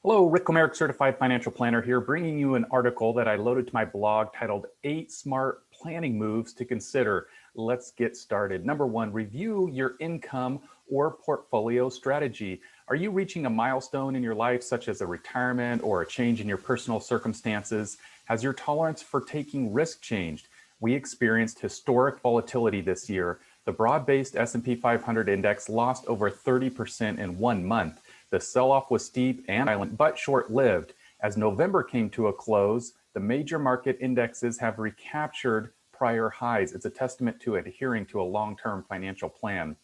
Hello, Rick Komarek, Certified Financial Planner here, bringing you an article that I loaded to my blog titled 8 Smart Planning Moves to Consider. Let's get started. Number one, review your income or portfolio strategy. Are you reaching a milestone in your life, such as a retirement or a change in your personal circumstances? Has your tolerance for taking risk changed? We experienced historic volatility this year. The broad-based S&P 500 index lost over 30% in 1 month. The sell-off was steep and violent, but short-lived. As November came to a close, the major market indexes have recaptured prior highs. It's a testament to adhering to a long-term financial plan.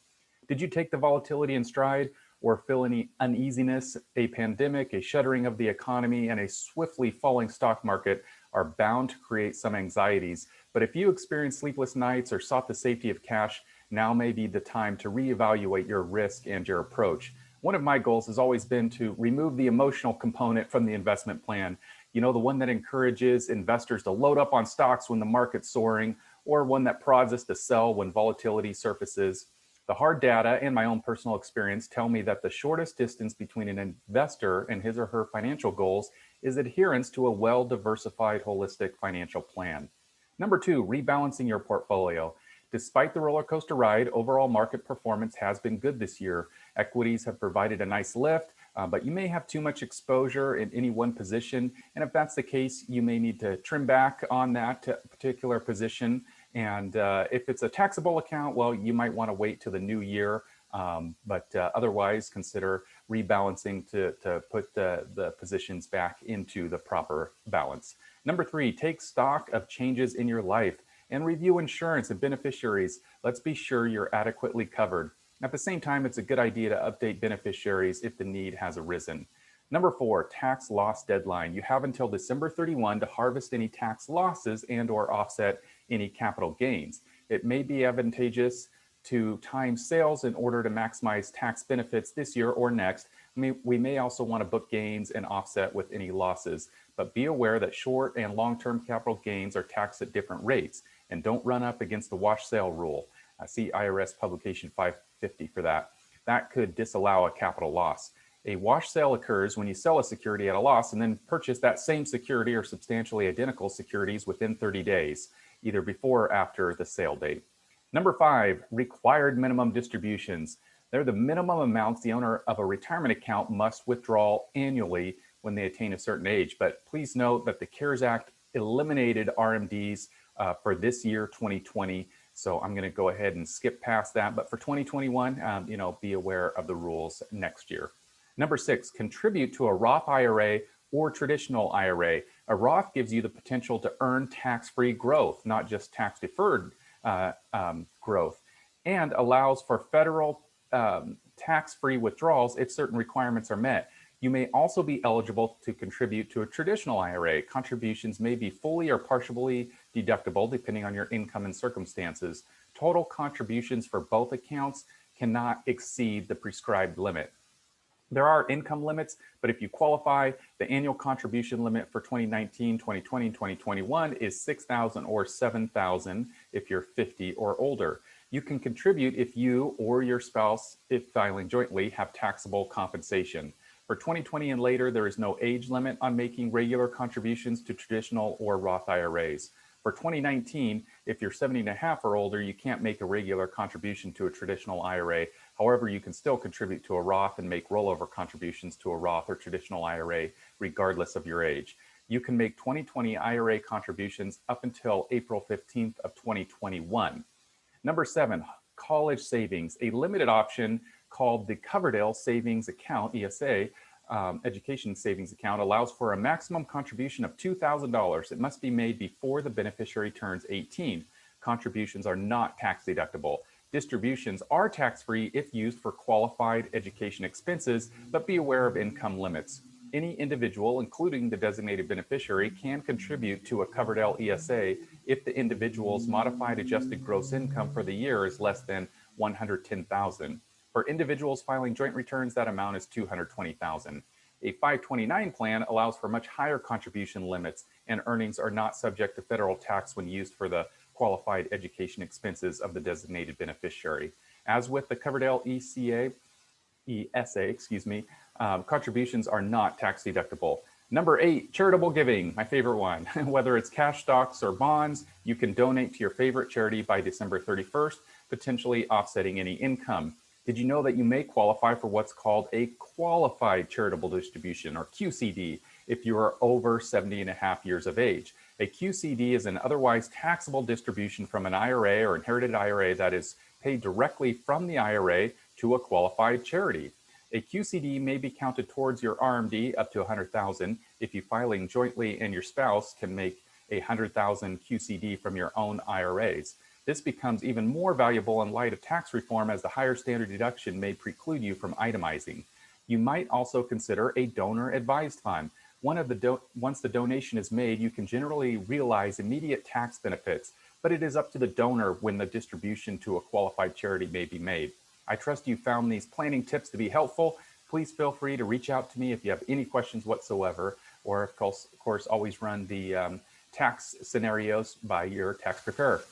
Did you take the volatility in stride or feel any uneasiness? A pandemic, a shuttering of the economy, and a swiftly falling stock market are bound to create some anxieties. But if you experienced sleepless nights or sought the safety of cash, now may be the time to reevaluate your risk and your approach. One of my goals has always been to remove the emotional component from the investment plan. You know, the one that encourages investors to load up on stocks when the market's soaring, or one that prods us to sell when volatility surfaces. The hard data and my own personal experience tell me that the shortest distance between an investor and his or her financial goals is adherence to a well-diversified, holistic financial plan. Number two, rebalancing your portfolio. Despite the roller coaster ride, overall market performance has been good this year. Equities have provided a nice lift, but you may have too much exposure in any one position. And if that's the case, you may need to trim back on that particular position. And if it's a taxable account, well, you might want to wait till the new year. But otherwise, consider rebalancing to put the positions back into the proper balance. Number three, take stock of changes in your life and review insurance and beneficiaries. Let's be sure you're adequately covered. At the same time, it's a good idea to update beneficiaries if the need has arisen. Number four, tax loss deadline. You have until December 31 to harvest any tax losses and or offset any capital gains. It may be advantageous to time sales in order to maximize tax benefits this year or next. We may also want to book gains and offset with any losses, but be aware that short and long-term capital gains are taxed at different rates, and don't run up against the wash sale rule. See IRS publication 550 for that. That could disallow a capital loss. A wash sale occurs when you sell a security at a loss and then purchase that same security or substantially identical securities within 30 days, either before or after the sale date. Number five, required minimum distributions. They're the minimum amounts the owner of a retirement account must withdraw annually when they attain a certain age. But please note that the CARES Act eliminated RMDs for this year, 2020. So I'm going to go ahead and skip past that. But for 2021, be aware of the rules next year. Number six, contribute to a Roth IRA or traditional IRA. A Roth gives you the potential to earn tax-free growth, not just tax-deferred growth, and allows for federal tax-free withdrawals if certain requirements are met. You may also be eligible to contribute to a traditional IRA. Contributions may be fully or partially deductible depending on your income and circumstances. Total contributions for both accounts cannot exceed the prescribed limit. There are income limits, but if you qualify, the annual contribution limit for 2019, 2020, and 2021 is $6,000 or $7,000 if you're 50 or older. You can contribute if you or your spouse, if filing jointly, have taxable compensation. For 2020 and later, there is no age limit on making regular contributions to traditional or Roth IRAs. For 2019, if you're 70 and a half or older, you can't make a regular contribution to a traditional IRA. However, you can still contribute to a Roth and make rollover contributions to a Roth or traditional IRA, regardless of your age. You can make 2020 IRA contributions up until April 15th of 2021. Number seven, college savings. A limited option called the Coverdell Savings Account, ESA, Education Savings Account, allows for a maximum contribution of $2,000. It must be made before the beneficiary turns 18. Contributions are not tax deductible. Distributions are tax-free if used for qualified education expenses, but be aware of income limits. Any individual, including the designated beneficiary, can contribute to a Coverdell ESA if the individual's modified adjusted gross income for the year is less than $110,000. For individuals filing joint returns, that amount is $220,000. A 529 plan allows for much higher contribution limits, and earnings are not subject to federal tax when used for the qualified education expenses of the designated beneficiary. As with the Coverdell ESA, Contributions are not tax deductible. Number 8, charitable giving, my favorite one. Whether it's cash, stocks, or bonds, you can donate to your favorite charity by December 31st, potentially offsetting any income. Did you know that you may qualify for what's called a qualified charitable distribution, or QCD, if you are over 70 and a half years of age? A QCD is an otherwise taxable distribution from an IRA or inherited IRA that is paid directly from the IRA to a qualified charity. A QCD may be counted towards your RMD up to 100,000 if you filing jointly and your spouse can make a 100,000 QCD from your own IRAs. This becomes even more valuable in light of tax reform, as the higher standard deduction may preclude you from itemizing. You might also consider a donor advised fund. Once the donation is made, you can generally realize immediate tax benefits, but it is up to the donor when the distribution to a qualified charity may be made. I trust you found these planning tips to be helpful. Please feel free to reach out to me if you have any questions whatsoever, or of course always run the tax scenarios by your tax preparer.